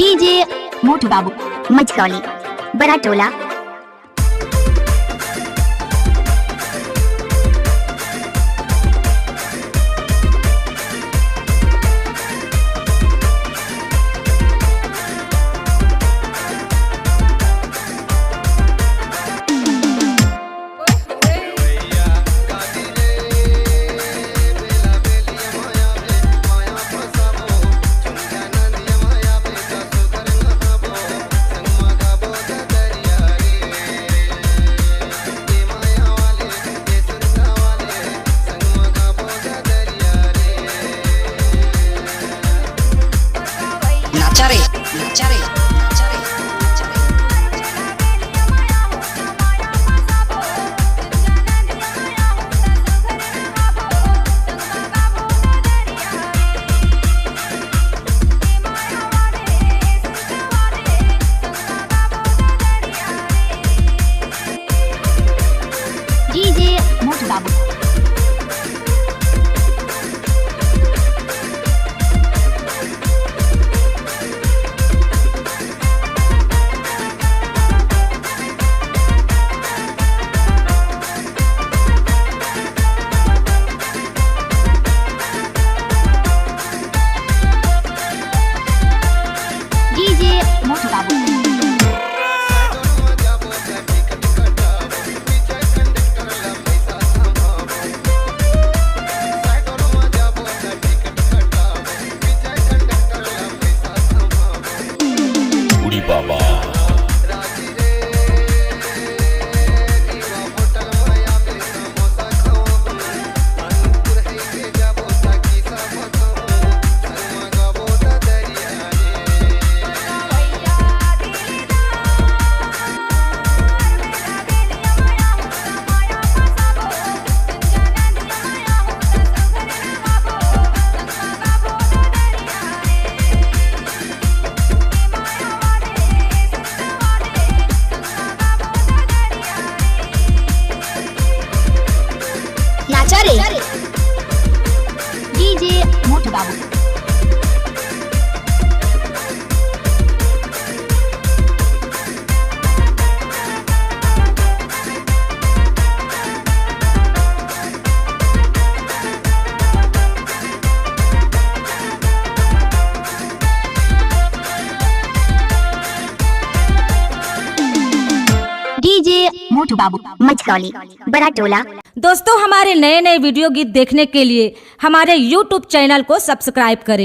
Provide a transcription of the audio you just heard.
DJ मोटू बाबू मचकौली बड़ा टोला। डीजे मोटू बाबू बाबा डीजे मोटू बाबू डीजे मोटू बाबू मचकौली बड़ा टोला। दोस्तों, हमारे नए नए वीडियो गीत देखने के लिए हमारे YouTube चैनल को सब्सक्राइब करें।